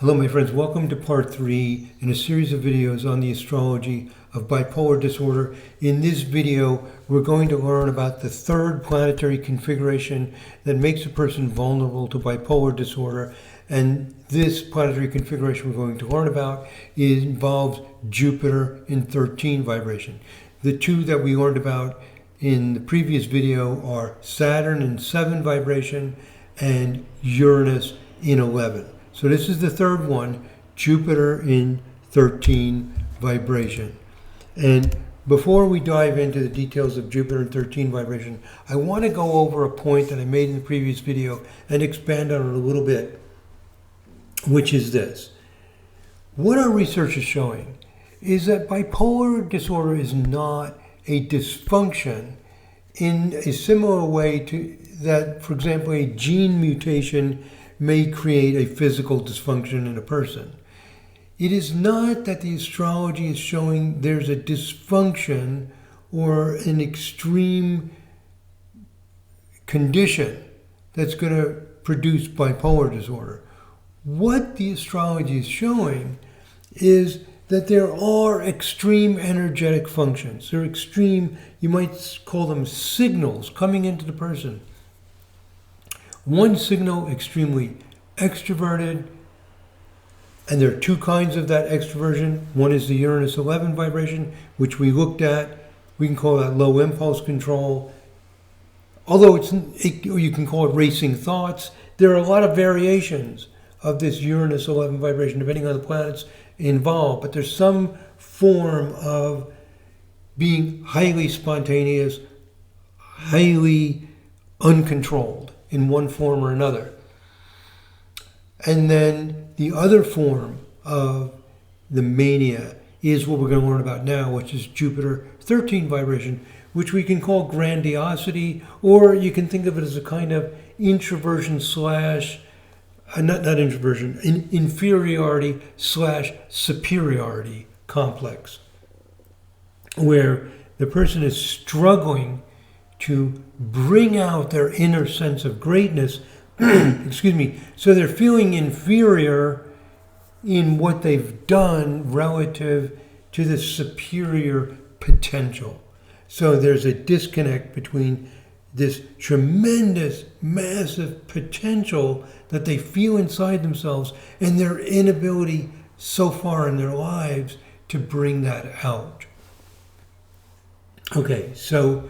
Hello my friends, welcome to part 3 in a series of videos on the astrology of bipolar disorder. In this video, we're going to learn about the third planetary configuration that makes a person vulnerable to bipolar disorder. And this planetary configuration we're going to learn about involves Jupiter in 13 vibration. The two that we learned about in the previous video are Saturn in 7 vibration and Uranus in 11. So this is the third one, Jupiter in 13 vibration. And before we dive into the details of Jupiter in 13 vibration, I want to go over a point that I made in the previous video and expand on it a little bit, which is this. What our research is showing is that bipolar disorder is not a dysfunction in a similar way to that, for example, a gene mutation may create a physical dysfunction in a person. It is not that the astrology is showing there's a dysfunction or an extreme condition that's going to produce bipolar disorder. What the astrology is showing is that there are extreme energetic functions. They're extreme, you might call them signals coming into the person. One signal, extremely extroverted, and there are two kinds of that extroversion. One is the Uranus 11 vibration, which we looked at. We can call that low impulse control. Although you can call it racing thoughts, there are a lot of variations of this Uranus 11 vibration depending on the planets involved. But there's some form of being highly spontaneous, highly uncontrolled in one form or another. And then the other form of the mania is what we're going to learn about now, which is Jupiter 13 vibration, which we can call grandiosity, or you can think of it as a kind of introversion slash, inferiority slash superiority complex, where the person is struggling to bring out their inner sense of greatness, so they're feeling inferior in what they've done relative to the superior potential. So there's a disconnect between this tremendous, massive potential that they feel inside themselves and their inability so far in their lives to bring that out. Okay, so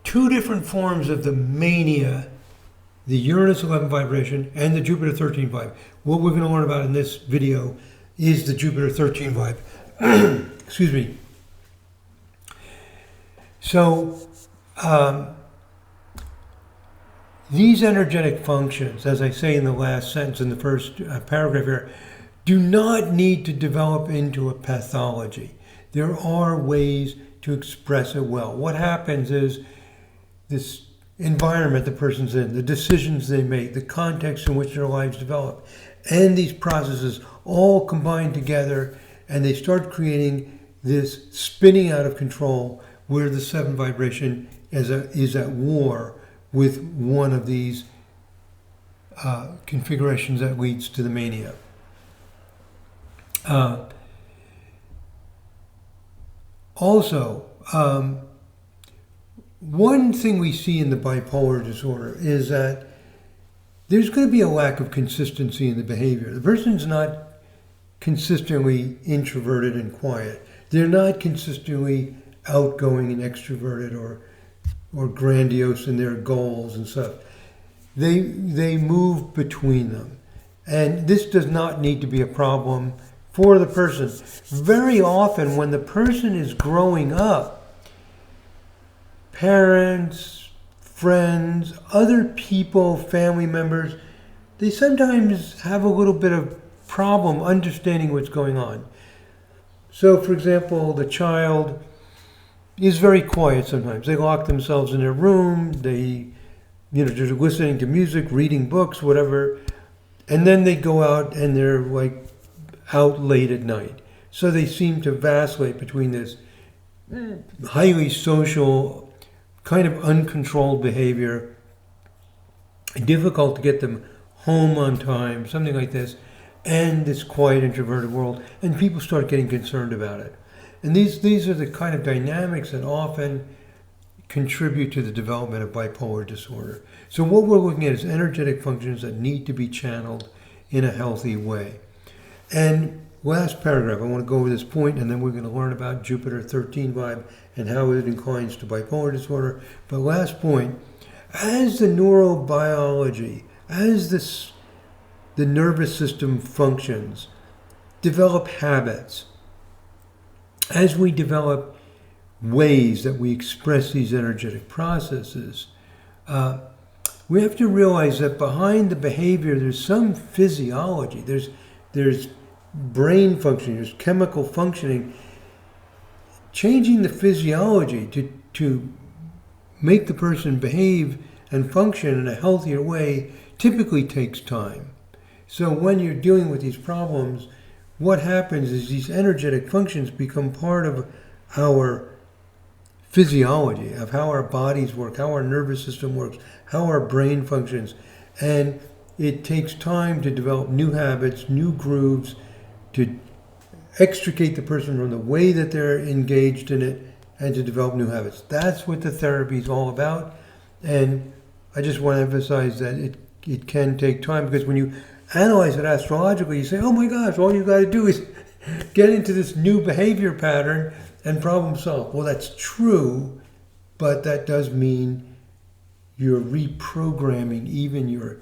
two different forms of the mania, the Uranus 11 vibration and the Jupiter 13 vibe. What we're going to learn about in this video is the Jupiter 13 vibe. Excuse me. So, these energetic functions, as I say in the last sentence in the first paragraph here, do not need to develop into a pathology. There are ways to express it well. What happens is this environment the person's in, the decisions they make, the context in which their lives develop, and these processes all combine together and they start creating this spinning out of control where the 7 vibration is at war with one of these configurations that leads to the mania. One thing we see in the bipolar disorder is that there's going to be a lack of consistency in the behavior. The person's not consistently introverted and quiet. They're not consistently outgoing and extroverted or grandiose in their goals and stuff. They move between them. And this does not need to be a problem for the person. Very often when the person is growing up, parents, friends, other people, family members, they sometimes have a little bit of problem understanding what's going on. So, for example, the child is very quiet sometimes. They lock themselves in their room, they're listening to music, reading books, whatever, and then they go out and they're like out late at night. So they seem to vacillate between this highly social, kind of uncontrolled behavior, difficult to get them home on time, something like this, and this quiet introverted world, and people start getting concerned about it. And these are the kind of dynamics that often contribute to the development of bipolar disorder. So what we're looking at is energetic functions that need to be channeled in a healthy way. And last paragraph, I want to go over this point, and then we're going to learn about Jupiter 13 vibe and how it inclines to bipolar disorder. But last point, as the neurobiology, as the nervous system functions, develop habits, as we develop ways that we express these energetic processes, we have to realize that behind the behavior there's some physiology, there's brain functioning, there's chemical functioning. Changing the physiology to make the person behave and function in a healthier way typically takes time. So when you're dealing with these problems, what happens is these energetic functions become part of our physiology, of how our bodies work, how our nervous system works, how our brain functions. And it takes time to develop new habits, new grooves, to extricate the person from the way that they're engaged in it, and to develop new habits. That's what the therapy is all about. And I just want to emphasize that it can take time, because when you analyze it astrologically, you say, oh my gosh, all you got to do is get into this new behavior pattern and problem solve. Well, that's true, but that does mean you're reprogramming even your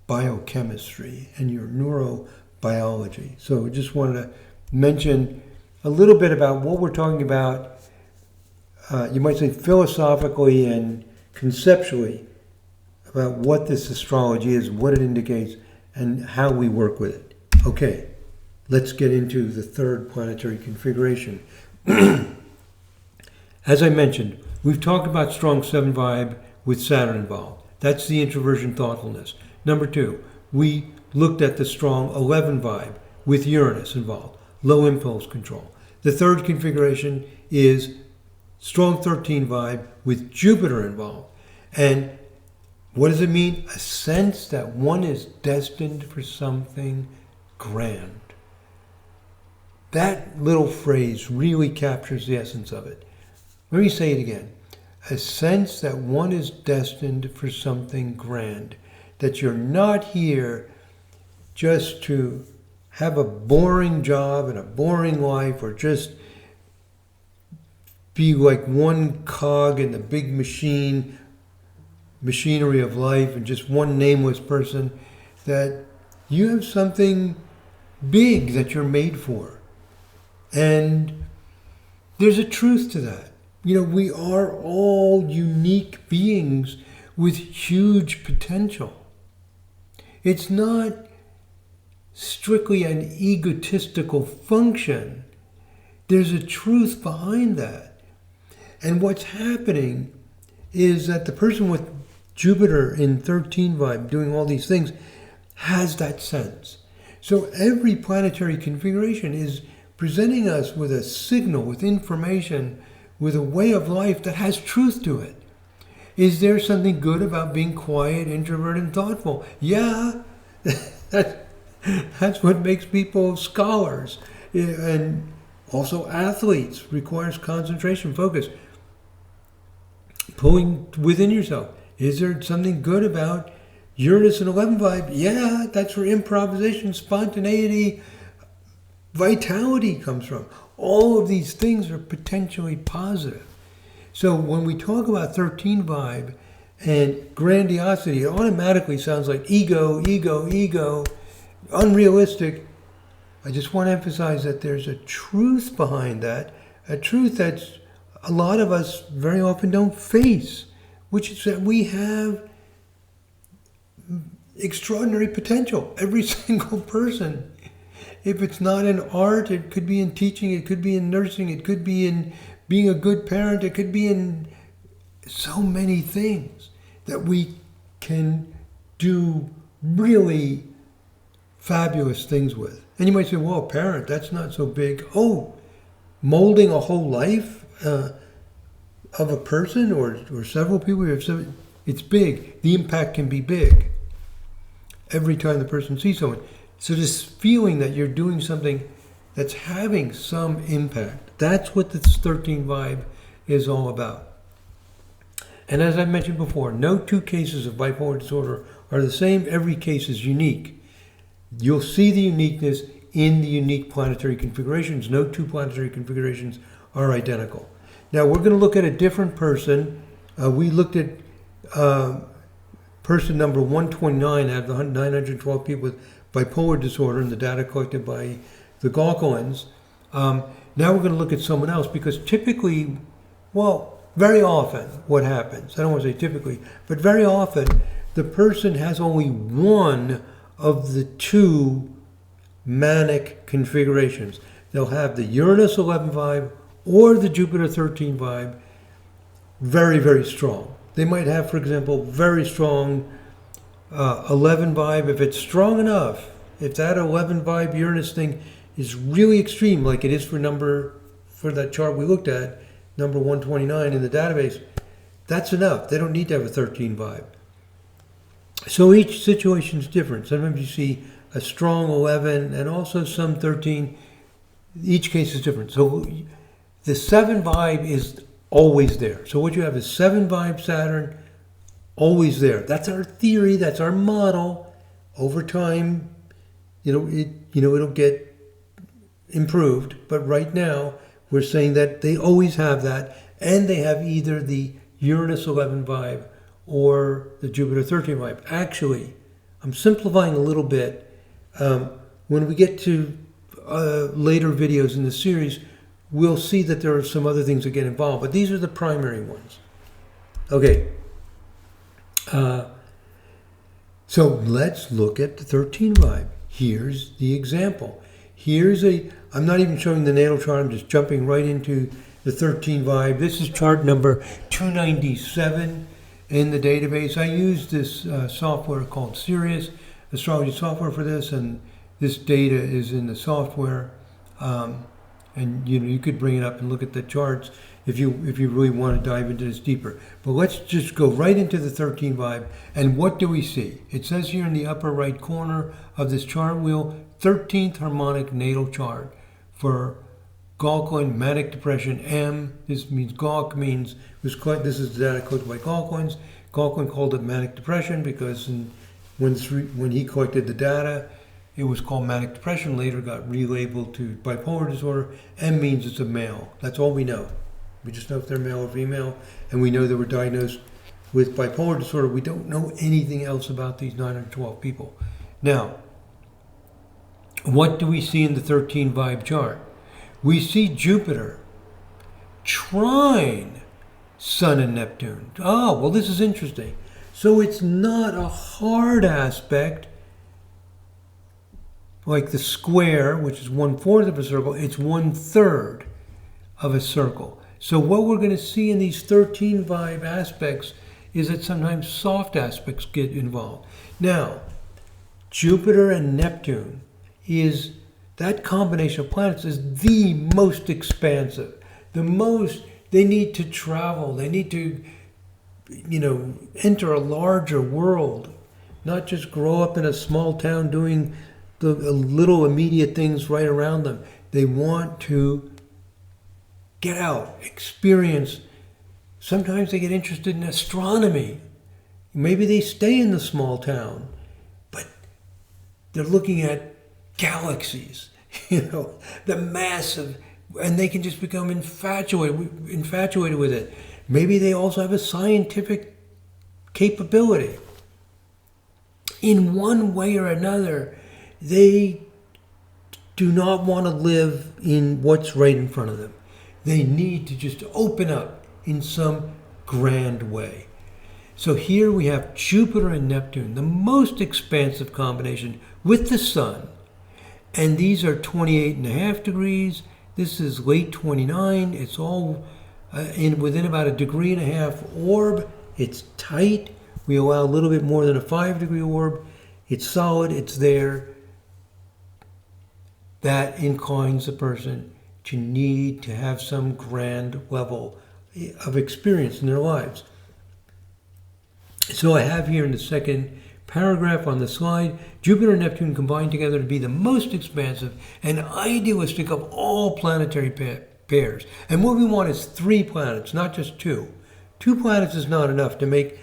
biochemistry and your neurobiology. So I just wanted to mention a little bit about what we're talking about, you might say philosophically and conceptually, about what this astrology is, what it indicates, and how we work with it. Okay, let's get into the third planetary configuration. As I mentioned, we've talked about strong 7 vibe with Saturn involved. That's the introversion thoughtfulness. Number 2, we looked at the strong 11 vibe with Uranus involved, low impulse control. The third configuration is strong 13 vibe with Jupiter involved. And what does it mean? A sense that one is destined for something grand. That little phrase really captures the essence of it. Let me say it again. A sense that one is destined for something grand. That you're not here just to have a boring job and a boring life, or just be like one cog in the big machinery of life, and just one nameless person. That you have something big that you're made for. And there's a truth to that. You know, we are all unique beings with huge potential. It's not strictly an egotistical function. There's a truth behind that. And what's happening is that the person with Jupiter in 13 vibe doing all these things has that sense. So every planetary configuration is presenting us with a signal, with information, with a way of life that has truth to it. Is there something good about being quiet, introverted, and thoughtful? Yeah, that's what makes people scholars. And also athletes, requires concentration, focus. Pulling within yourself. Is there something good about Uranus and 11 vibe? Yeah, that's where improvisation, spontaneity, vitality comes from. All of these things are potentially positive. So when we talk about 13 vibe and grandiosity, it automatically sounds like ego, unrealistic. I just want to emphasize that there's a truth behind that, a truth that a lot of us very often don't face, which is that we have extraordinary potential. Every single person. If it's not in art, it could be in teaching, it could be in nursing, it could be in being a good parent, it could be in so many things that we can do really fabulous things with. And you might say, well, parent, that's not so big. Oh, molding a whole life of a person or several people, it's big. The impact can be big every time the person sees someone. So this feeling that you're doing something that's having some impact, that's what this 13 vibe is all about. And as I mentioned before, no two cases of bipolar disorder are the same. Every case is unique. You'll see the uniqueness in the unique planetary configurations. No two planetary configurations are identical. Now we're going to look at a different person. We looked at person number 129 out of the 912 people with bipolar disorder in the data collected by the Gauquelins. Now we're going to look at someone else, because typically, very often what happens, I don't want to say typically, but very often the person has only one of the two manic configurations. They'll have the Uranus 11 vibe or the Jupiter 13 vibe very, very strong. They might have, for example, very strong 11 vibe. If it's strong enough, if that 11 vibe Uranus thing is really extreme, like it is for that chart we looked at, number 129 in the database, that's enough. They don't need to have a 13 vibe. So each situation is different. Sometimes you see a strong 11 and also some 13. Each case is different. So the 7 vibe is always there. So what you have is 7 vibe Saturn, always there. That's our theory. That's our model. Over time, it'll get improved. But right now, we're saying that they always have that, and they have either the Uranus 11 vibe or the Jupiter 13 vibe. Actually, I'm simplifying a little bit. When we get to later videos in the series, we'll see that there are some other things that get involved, but these are the primary ones. Okay. So let's look at the 13 vibe. Here's the example. I'm not even showing the natal chart, I'm just jumping right into the 13 vibe. This is chart number 297 in the database. I use this software called Sirius, astrology software for this, and this data is in the software. And you could bring it up and look at the charts if you really want to dive into this deeper. But let's just go right into the 13 vibe. And what do we see? It says here in the upper right corner of this chart wheel, 13th harmonic natal chart for Gauquelin manic depression M. This means this is the data collected by Gauquelins. Gauquelin called it manic depression because when he collected the data, it was called manic depression, later got relabeled to bipolar disorder. M means it's a male. That's all we know. We just know if they're male or female, and we know they were diagnosed with bipolar disorder. We don't know anything else about these 912 people. Now, what do we see in the 13 vibe chart? We see Jupiter trine Sun and Neptune. Oh, well, this is interesting. So it's not a hard aspect like the square, which is 1/4 of a circle. It's 1/3 of a circle. So what we're going to see in these 13 vibe aspects is that sometimes soft aspects get involved. Now, Jupiter and Neptune that combination of planets is the most expansive. They need to travel. They need to, enter a larger world, not just grow up in a small town doing the little immediate things right around them. They want to get out, experience. Sometimes they get interested in astronomy. Maybe they stay in the small town, but they're looking at galaxies, the massive, and they can just become infatuated with it. Maybe they also have a scientific capability. In one way or another, they do not want to live in what's right in front of them. They need to just open up in some grand way. So here we have Jupiter and Neptune, the most expansive combination with the Sun. And these are 28.5 degrees. This is late 29. It's all within about 1.5 degrees orb. It's tight. We allow a little bit more than a 5-degree orb. It's solid. It's there. That inclines the person to need to have some grand level of experience in their lives. So I have here in the second paragraph on the slide, Jupiter and Neptune combine together to be the most expansive and idealistic of all planetary pairs. And what we want is 3 planets, not just 2. 2 planets is not enough to make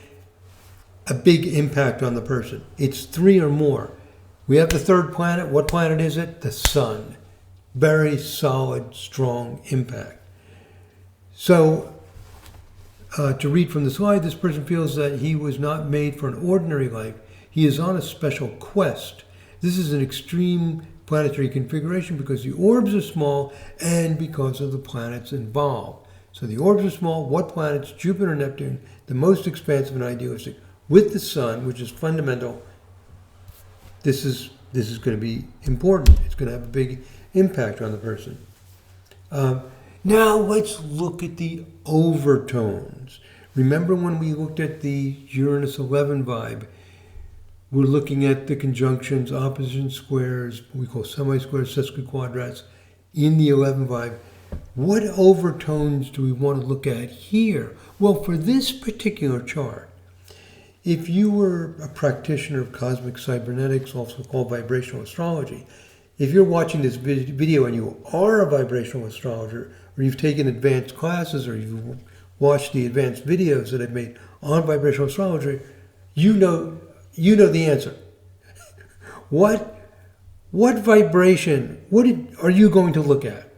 a big impact on the person. It's 3 or more. We have the 3rd planet. What planet is it? The Sun. Very solid, strong impact. So, to read from the slide, this person feels that he was not made for an ordinary life. He is on a special quest. This is an extreme planetary configuration because the orbs are small and because of the planets involved. So the orbs are small. What planets? Jupiter and Neptune, the most expansive and idealistic, with the Sun, which is fundamental. This is going to be important. It's going to have a big impact on the person. Now let's look at the overtones. Remember when we looked at the Uranus 11 vibe? We're looking at the conjunctions, oppositions, squares, what we call semi-squares, sesquiquadrats in the 11 vibe. What overtones do we want to look at here? Well, for this particular chart, if you were a practitioner of cosmic cybernetics, also called vibrational astrology, if you're watching this video and you are a vibrational astrologer, or you've taken advanced classes, or you've watched the advanced videos that I've made on vibrational astrology, you know the answer. What vibration, are you going to look at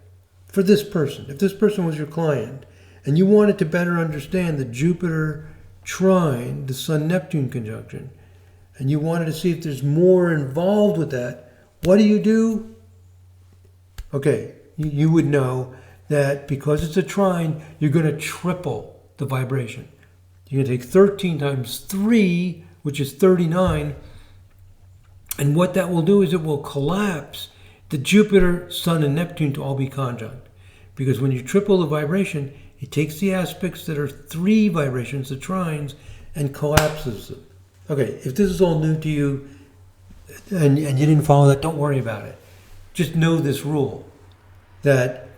for this person? If this person was your client and you wanted to better understand the Jupiter trine, the Sun-Neptune conjunction, and you wanted to see if there's more involved with that, what do? Okay, you would know that because it's a trine, you're going to triple the vibration. You're going to take 13 times 3, which is 39, and what that will do is it will collapse the Jupiter, Sun, and Neptune to all be conjunct. Because when you triple the vibration, it takes the aspects that are 3 vibrations, the trines, and collapses them. Okay, if this is all new to you and you didn't follow that, don't worry about it. Just know this rule, that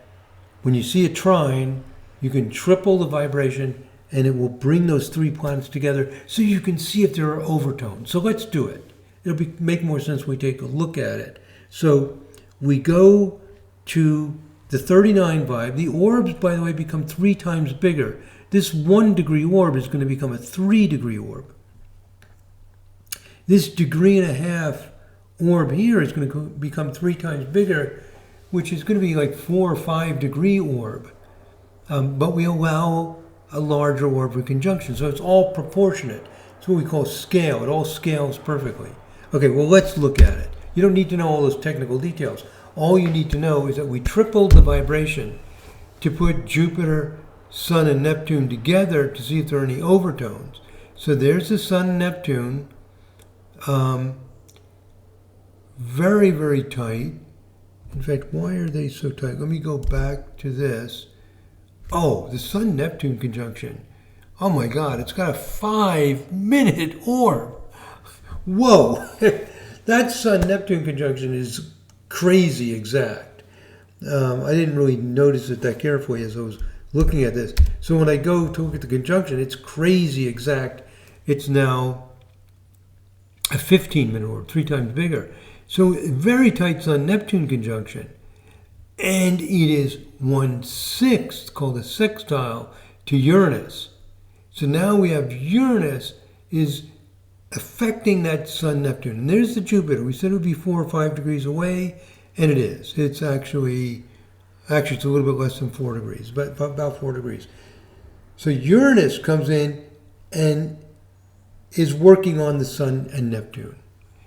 when you see a trine, you can triple the vibration and it will bring those 3 planets together so you can see if there are overtones. So let's do it. It'll make more sense when we take a look at it. So we go to the 39 vibe. The orbs, by the way, become 3 times bigger. This 1 degree orb is going to become a 3 degree orb. This 1.5 degree orb here is going to become 3 times bigger, which is going to be like 4 or 5 degree orb. But we allow a larger orb for conjunction. So it's all proportionate. It's what we call scale. It all scales perfectly. Okay, well, let's look at it. You don't need to know all those technical details. All you need to know is that we tripled the vibration to put Jupiter, Sun, and Neptune together to see if there are any overtones. So there's the Sun and Neptune. Very, very tight. In fact, why are they so tight? Let me go back to this. Oh, the Sun-Neptune conjunction. Oh my God, it's got a 5-minute orb. Whoa, that Sun-Neptune conjunction is crazy exact. I didn't really notice it that carefully as I was looking at this. So when I go to look at the conjunction, it's crazy exact. It's now a 15-minute orb, 3 times bigger. So very tight Sun-Neptune conjunction. And it is 1/6 called a sextile to Uranus. So now we have Uranus is affecting that Sun-Neptune. And there's the Jupiter. We said it would be 4 or 5 degrees away, and it is. It's actually it's a little bit less than 4 degrees, but about 4 degrees. So Uranus comes in and is working on the Sun and Neptune.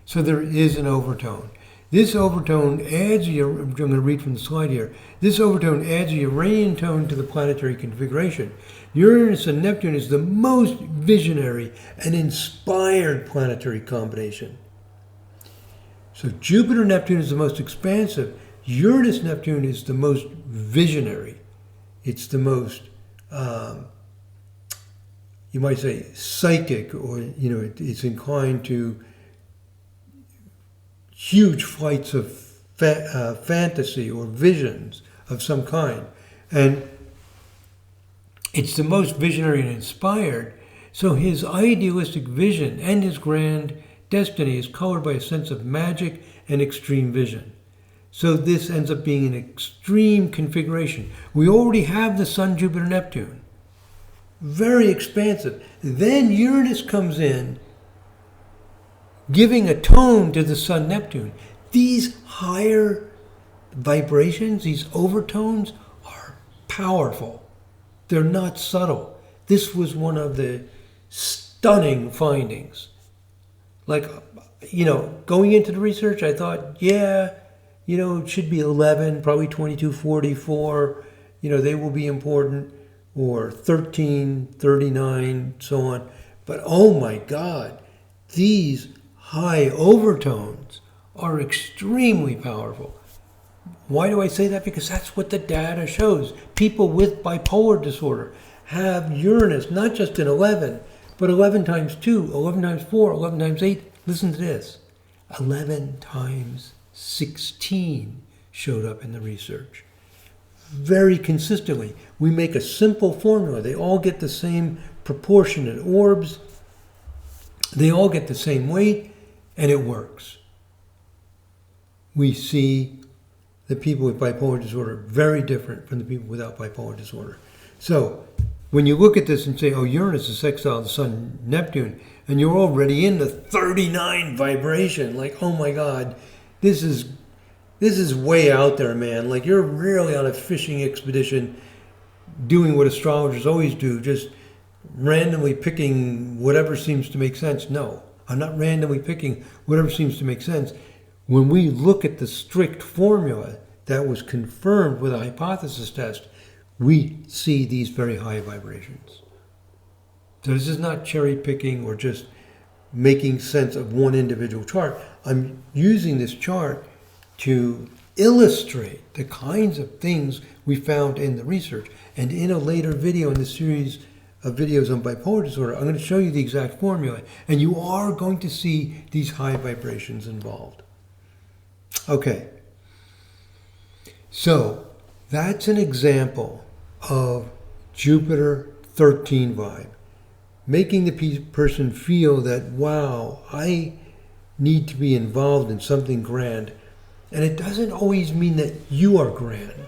So there is an overtone. This overtone adds, I'm going to read from the slide here, this overtone adds a Uranian tone to the planetary configuration. Uranus and Neptune is the most visionary and inspired planetary combination. So Jupiter-Neptune is the most expansive. Uranus-Neptune is the most visionary. It's the most, you might say, psychic, or, it's inclined to huge flights of fantasy or visions of some kind. And it's the most visionary and inspired. So his idealistic vision and his grand destiny is colored by a sense of magic and extreme vision. So this ends up being an extreme configuration. We already have the Sun, Jupiter, Neptune. Very expansive. Then Uranus comes in, giving a tone to the Sun, Neptune. These higher vibrations, these overtones, are powerful. They're not subtle. This was one of the stunning findings. Like, going into the research, I thought, it should be 11, probably 22, 44, they will be important, or 13, 39, so on. But oh my God, these high overtones are extremely powerful. Why do I say that? Because that's what the data shows. People with bipolar disorder have Uranus, not just in 11, but 11 times 2, 11 times 4, 11 times 8. Listen to this. 11 times 16 showed up in the research. Very consistently. We make a simple formula. They all get the same proportionate orbs. They all get the same weight, and it works. We see the people with bipolar disorder very different from the people without bipolar disorder. So when you look at this and say, oh, Uranus is sextile the Sun, Neptune, and you're already in the 39 vibration, like, oh my God, this is way out there, man. Like, you're really on a fishing expedition doing what astrologers always do, just randomly picking whatever seems to make sense. No, I'm not randomly picking whatever seems to make sense. When we look at the strict formula that was confirmed with a hypothesis test, we see these very high vibrations. So this is not cherry picking or just making sense of one individual chart. I'm using this chart to illustrate the kinds of things we found in the research. And in a later video in the series of videos on bipolar disorder, I'm going to show you the exact formula. And you are going to see these high vibrations involved. Okay. So that's an example of Jupiter 13 vibe. Making the person feel that, wow, I need to be involved in something grand. And it doesn't always mean that you are grand.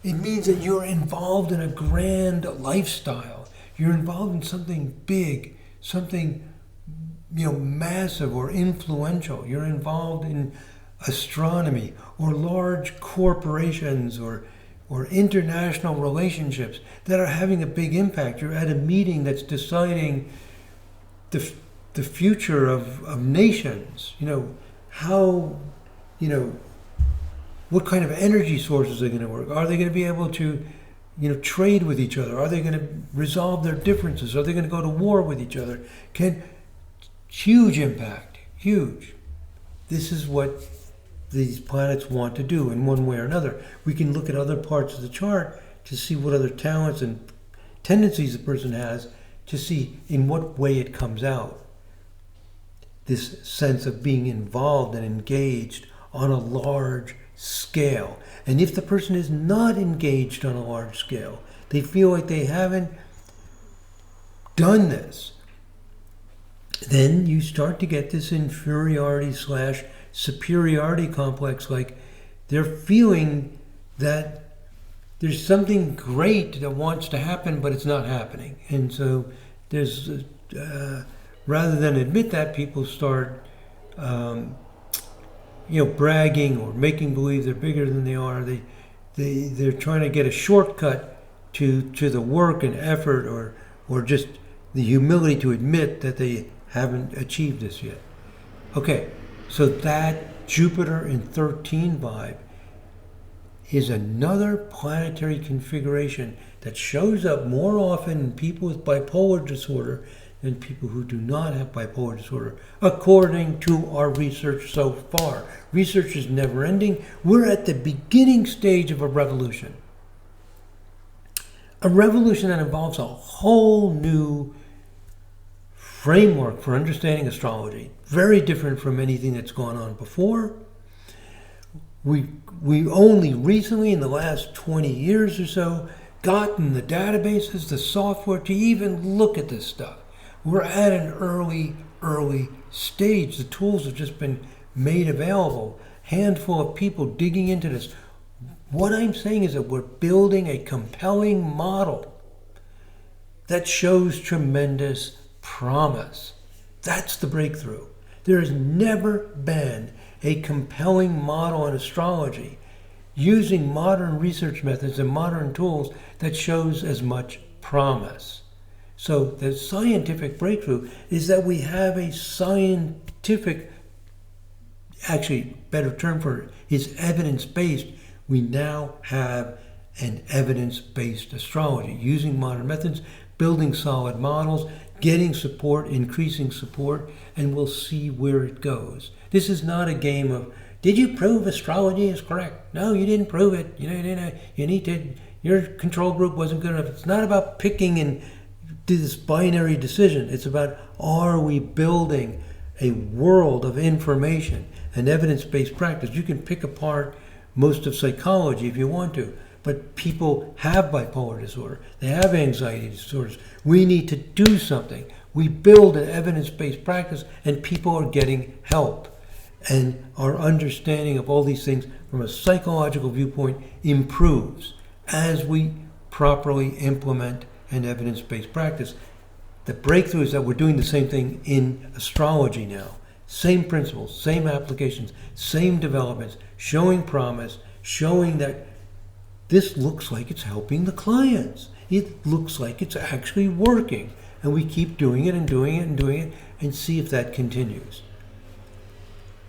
It means that you're involved in a grand lifestyle. You're involved in something big, something massive or influential. You're involved in astronomy or large corporations or international relationships that are having a big impact. You're at a meeting that's deciding the future of nations. What kind of energy sources are going to work? Are they going to be able to, trade with each other? Are they going to resolve their differences? Are they going to go to war with each other? Huge impact, huge. This is what these planets want to do in one way or another. We can look at other parts of the chart to see what other talents and tendencies the person has, to see in what way it comes out. This sense of being involved and engaged on a large scale. And if the person is not engaged on a large scale, they feel like they haven't done this, then you start to get this inferiority / superiority complex, like they're feeling that there's something great that wants to happen, but it's not happening. And so there's, rather than admit that, people start, bragging or making believe they're bigger than they are. They're trying to get a shortcut to the work and effort, or just the humility to admit that they haven't achieved this yet. Okay, so that Jupiter in 13 vibe is another planetary configuration that shows up more often in people with bipolar disorder than people who do not have bipolar disorder, according to our research so far. Research is never ending. We're at the beginning stage of a revolution. A revolution that involves a whole new framework for understanding astrology, very different from anything that's gone on before. We only recently, in the last 20 years or so, gotten the databases, the software to even look at this stuff. We're at an early early stage. The tools have just been made available. Handful of people digging into this. What I'm saying is that we're building a compelling model that shows tremendous promise. That's the breakthrough. There has never been a compelling model in astrology using modern research methods and modern tools that shows as much promise. So the scientific breakthrough is that we have a scientific, actually better term for it is evidence-based. We now have an evidence-based astrology using modern methods, building solid models, getting support, increasing support, and we'll see where it goes. This is not a game of, did you prove astrology is correct? No, you didn't prove it. You need to, your control group wasn't good enough. It's not about picking and do this binary decision. It's about, are we building a world of information, an evidence-based practice? You can pick apart most of psychology if you want to, but people have bipolar disorder. They have anxiety disorders. We need to do something. We build an evidence-based practice and people are getting help. And our understanding of all these things from a psychological viewpoint improves as we properly implement an evidence-based practice. The breakthrough is that we're doing the same thing in astrology now. Same principles, same applications, same developments, showing promise, showing that this looks like it's helping the clients. It looks like it's actually working. And we keep doing it and doing it and doing it and see if that continues.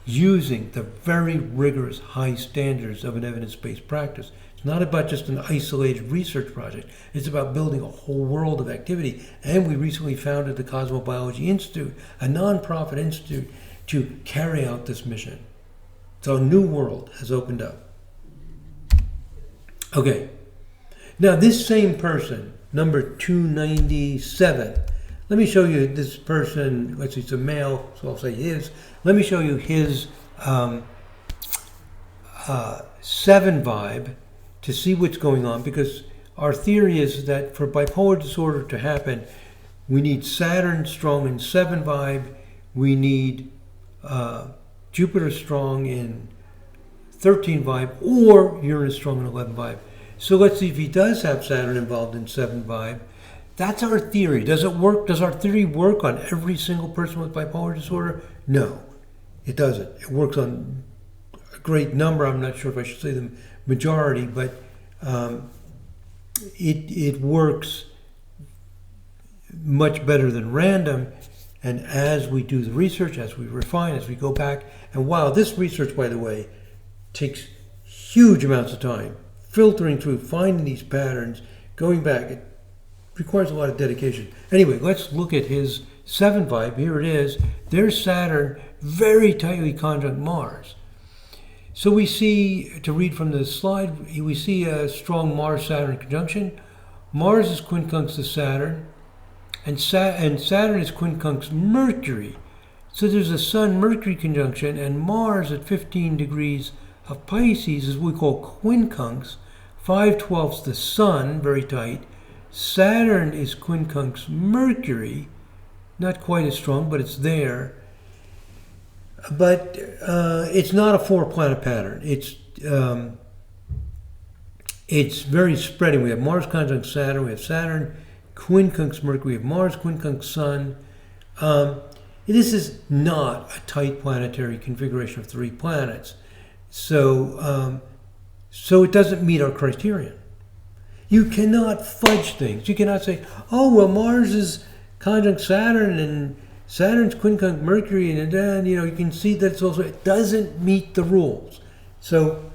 Using the very rigorous high standards of an evidence-based practice. It's not about just an isolated research project. It's about building a whole world of activity. And we recently founded the Cosmobiology Institute, a nonprofit institute, to carry out this mission. So a new world has opened up. Okay. Now this same person, number 297, let me show you this person. Let's see, it's a male, so I'll say his. Let me show you his 7 vibe to see what's going on, because our theory is that for bipolar disorder to happen, we need Saturn strong in 7 vibe, we need Jupiter strong in 13 vibe, or Uranus strong in 11 vibe. So let's see if he does have Saturn involved in 7 vibe. That's our theory. Does it work? Does our theory work on every single person with bipolar disorder? No, it doesn't. It works on a great number. I'm not sure if I should say the majority, but it works much better than random. And as we do the research, as we refine, as we go back, and wow, this research, by the way, takes huge amounts of time, filtering through, finding these patterns, going back. It requires a lot of dedication. Anyway, let's look at his 7 vibe. Here it is. There's Saturn, very tightly conjunct Mars. So we see, to read from the slide, we see a strong Mars-Saturn conjunction. Mars is quincunx to Saturn, and Saturn is quincunx Mercury. So there's a Sun-Mercury conjunction, and Mars at 15 degrees of Pisces is what we call quincunx. 5/12 the Sun, very tight. Saturn is quincunx Mercury, not quite as strong, but it's there. But it's not a 4-planet pattern. It's very spreading. We have Mars conjunct Saturn. We have Saturn quincunx Mercury. We have Mars quincunx Sun. This is not a tight planetary configuration of 3 planets. So it doesn't meet our criterion. You cannot fudge things. You cannot say, oh, well, Mars is conjunct Saturn and Saturn's quincunx Mercury, and then, you can see that it's also, it doesn't meet the rules. So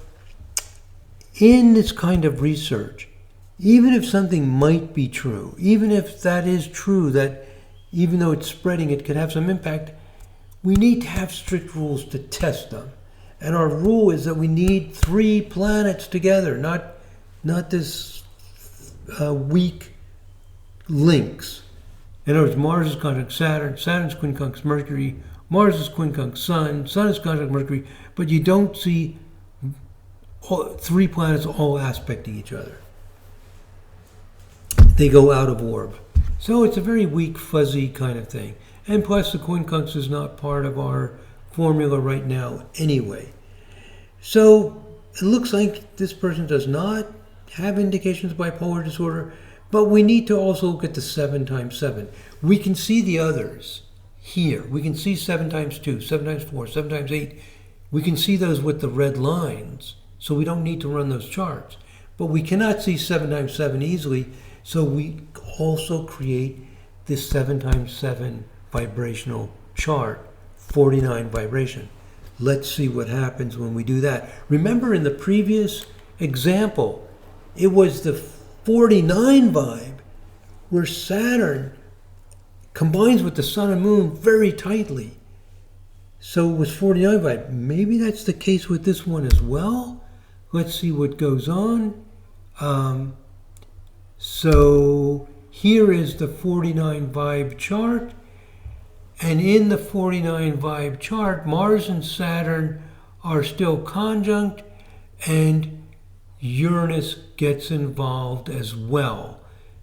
in this kind of research, even if something might be true, even if that is true, that even though it's spreading, it could have some impact, we need to have strict rules to test them. And our rule is that we need 3 planets together, not this weak links. In other words, Mars is conjunct Saturn, Saturn's quincunx Mercury, Mars is quincunx Sun, Sun is conjunct Mercury, but you don't see 3 planets all aspecting each other. They go out of orb. So it's a very weak, fuzzy kind of thing. And plus, the quincunx is not part of our formula right now anyway. So it looks like this person does not have indications of bipolar disorder, but we need to also look at the 7 times 7. We can see the others here. We can see 7 times 2, 7 times 4, 7 times 8. We can see those with the red lines, so we don't need to run those charts. But we cannot see 7 times 7 easily, so we also create this 7 times 7 vibrational chart, 49 vibration. Let's see what happens when we do that. Remember in the previous example, it was the 49 vibe where Saturn combines with the sun and moon very tightly. So it was 49 vibe. Maybe that's the case with this one as well. Let's see what goes on. So here is the 49 vibe chart. And in the 49 vibe chart, Mars and Saturn are still conjunct, and Uranus gets involved as well.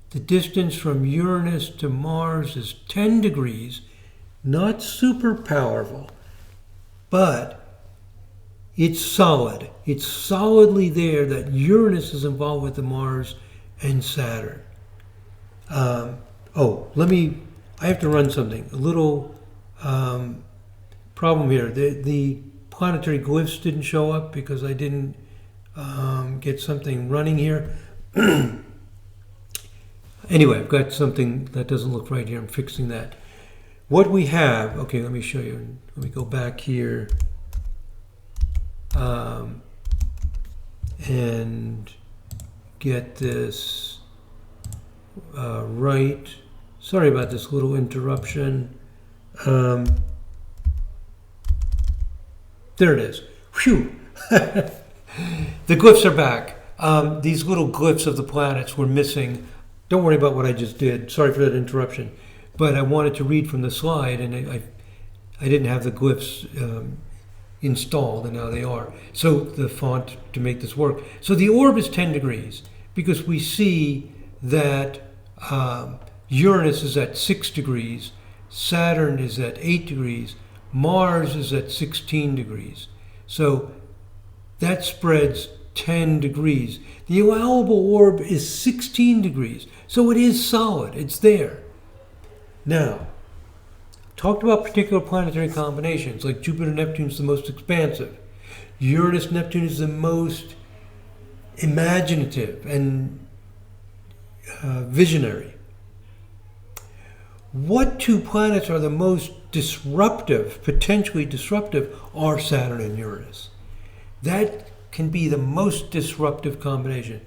The distance from Uranus to Mars is 10 degrees, not super powerful, but it's solid. It's solidly there that Uranus is involved with the Mars and Saturn. I have to run something. A little problem here. The planetary glyphs didn't show up because I didn't get something running here. Anyway, I've got something that doesn't look right here. I'm fixing that. What we have, okay, let me show you. Let me go back here and get this right. Sorry about this little interruption. There it is. Phew! The glyphs are back. These little glyphs of the planets were missing. Don't worry about what I just did. Sorry for that interruption. But I wanted to read from the slide, and I didn't have the glyphs installed, and now they are. So the font to make this work. So the orb is 10 degrees because we see that Uranus is at 6 degrees, Saturn is at 8 degrees, Mars is at 16 degrees. So that spreads 10 degrees. The allowable orb is 16 degrees. So it is solid. It's there. Now, talked about particular planetary combinations, like Jupiter-Neptune is the most expansive. Uranus-Neptune is the most imaginative and visionary. What two planets are the most disruptive, potentially disruptive, are Saturn and Uranus. That can be the most disruptive combination.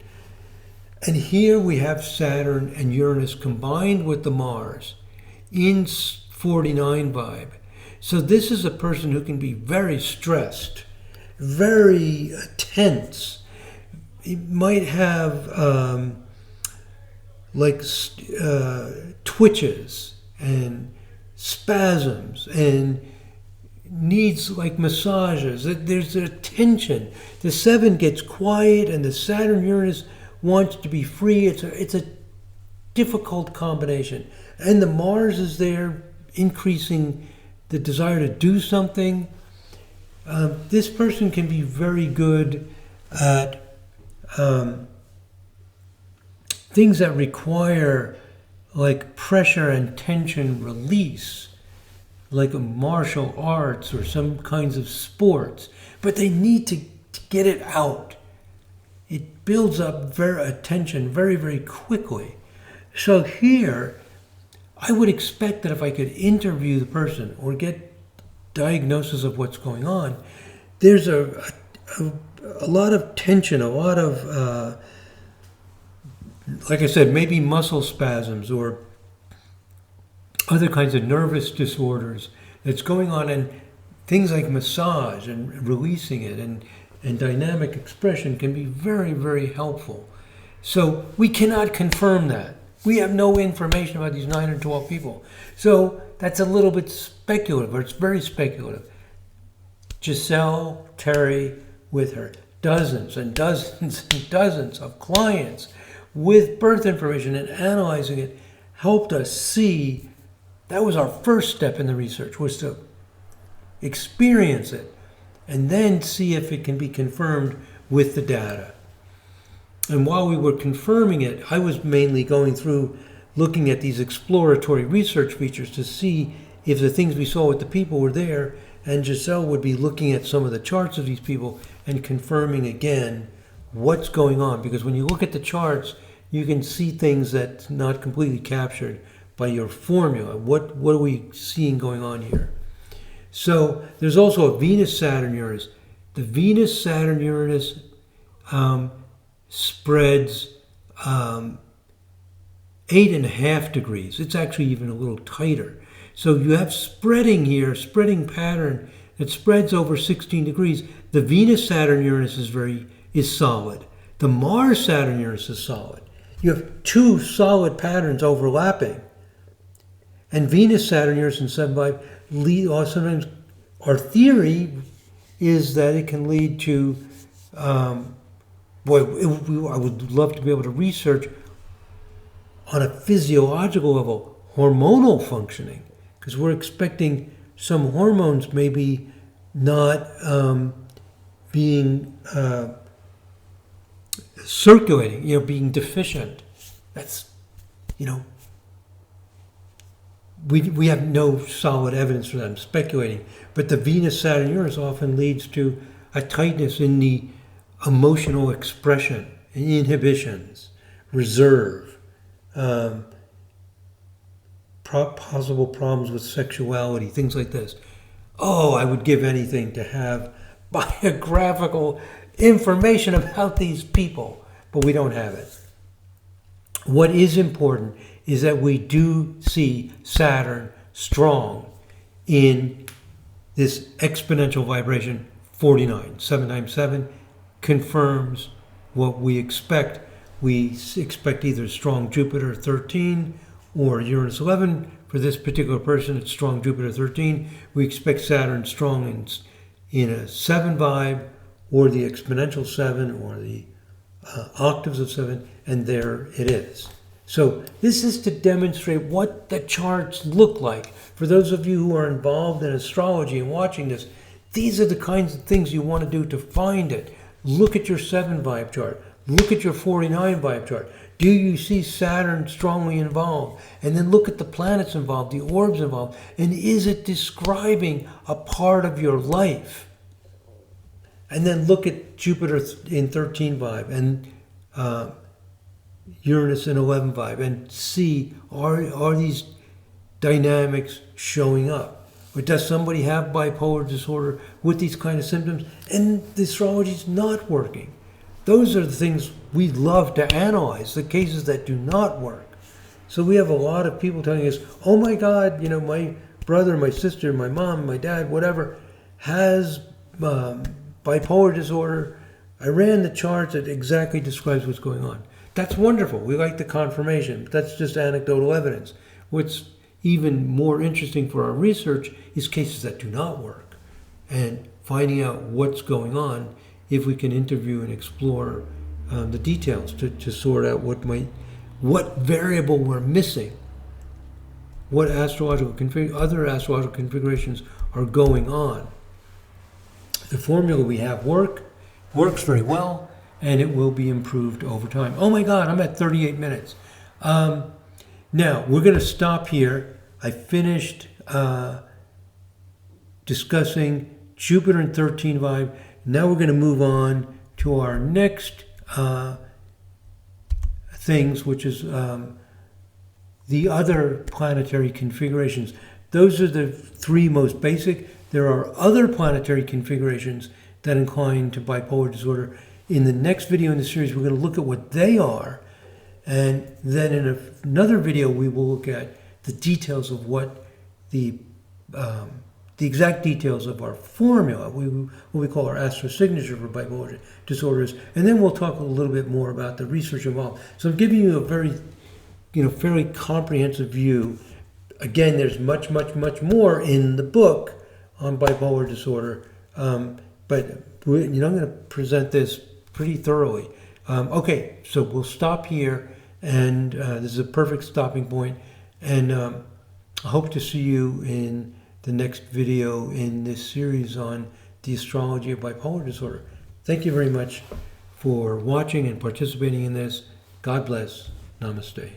And here we have Saturn and Uranus combined with the Mars in 49 vibe. So this is a person who can be very stressed, very tense. He might have twitches and spasms and needs like massages. There's a tension. The 7 gets quiet and the Saturn-Uranus wants to be free. It's a difficult combination. And the Mars is there increasing the desire to do something. This person can be very good at things that require like pressure and tension release, like martial arts or some kinds of sports, but they need to get it out. It builds up tension very, very quickly. So here, I would expect that if I could interview the person or get diagnosis of what's going on, there's a lot of tension, a lot of like I said, maybe muscle spasms or other kinds of nervous disorders that's going on, and things like massage and releasing it and dynamic expression can be very, very helpful. So we cannot confirm that. We have no information about these 912 people. So that's a little bit speculative, or it's very speculative. Giselle Terry, with her dozens and dozens and dozens of clients with birth information and analyzing it, helped us see That was our first step in the research, was to experience it and then see if it can be confirmed with the data. And while we were confirming it, I was mainly going through looking at these exploratory research features to see if the things we saw with the people were there, and Giselle would be looking at some of the charts of these people and confirming again what's going on. Because when you look at the charts, you can see things that's not completely captured by your formula. What are we seeing going on here? So there's also a Venus-Saturn-Uranus. The Venus-Saturn-Uranus spreads 8.5 degrees. It's actually even a little tighter. So you have spreading here, spreading pattern that spreads over 16 degrees. The Venus-Saturn-Uranus is solid. The Mars-Saturn-Uranus is solid. You have two solid patterns overlapping. And Venus-Saturn-Uranus in 7.5 lead, or sometimes our theory is that it can lead to, I would love to be able to research on a physiological level, hormonal functioning, because we're expecting some hormones maybe not being circulating, being deficient. That's, we have no solid evidence for that. I'm speculating. But the Venus-Saturn-Uranus often leads to a tightness in the emotional expression, inhibitions, reserve, possible problems with sexuality, things like this. Oh, I would give anything to have biographical information about these people, but we don't have it. What is important is that we do see Saturn strong in this exponential vibration 49. 7 times 7 confirms what we expect. We expect either strong Jupiter 13 or Uranus 11. For this particular person, it's strong Jupiter 13. We expect Saturn strong in a 7 vibe, or the exponential 7, or the octaves of 7, and there it is. So this is to demonstrate what the charts look like. For those of you who are involved in astrology and watching this, these are the kinds of things you want to do to find it. Look at your 7 vibe chart. Look at your 49 vibe chart. Do you see Saturn strongly involved? And then look at the planets involved, the orbs involved. And is it describing a part of your life? And then look at Jupiter in 13 vibe and Uranus in 11 vibe and see, are these dynamics showing up? Or does somebody have bipolar disorder with these kind of symptoms and the astrology is not working? Those are the things we love to analyze, the cases that do not work. So we have a lot of people telling us, oh my God, my brother, my sister, my mom, my dad, whatever, has bipolar disorder. I ran the charts, it exactly describes what's going on. That's wonderful. We like the confirmation. That's just anecdotal evidence. What's even more interesting for our research is cases that do not work and finding out what's going on if we can interview and explore the details to sort out what variable we're missing, what other astrological configurations are going on. The formula we have works very well, and it will be improved over time. Oh my God, I'm at 38 minutes. Now, we're going to stop here. I finished discussing Jupiter in 13 vibe. Now we're going to move on to our next things, which is the other planetary configurations. Those are the 3 most basic. There are other planetary configurations that incline to bipolar disorder. In the next video in the series, we're going to look at what they are. And then in another video, we will look at the details of what the exact details of our formula, what we call our astrosignature for bipolar disorders. And then we'll talk a little bit more about the research involved. So I'm giving you a very, fairly comprehensive view. Again, there's much, much, much more in the book on bipolar disorder. But I'm going to present this pretty thoroughly. Okay, so we'll stop here, and this is a perfect stopping point. And I hope to see you in the next video in this series on the astrology of bipolar disorder. Thank you very much for watching and participating in this. God bless. Namaste.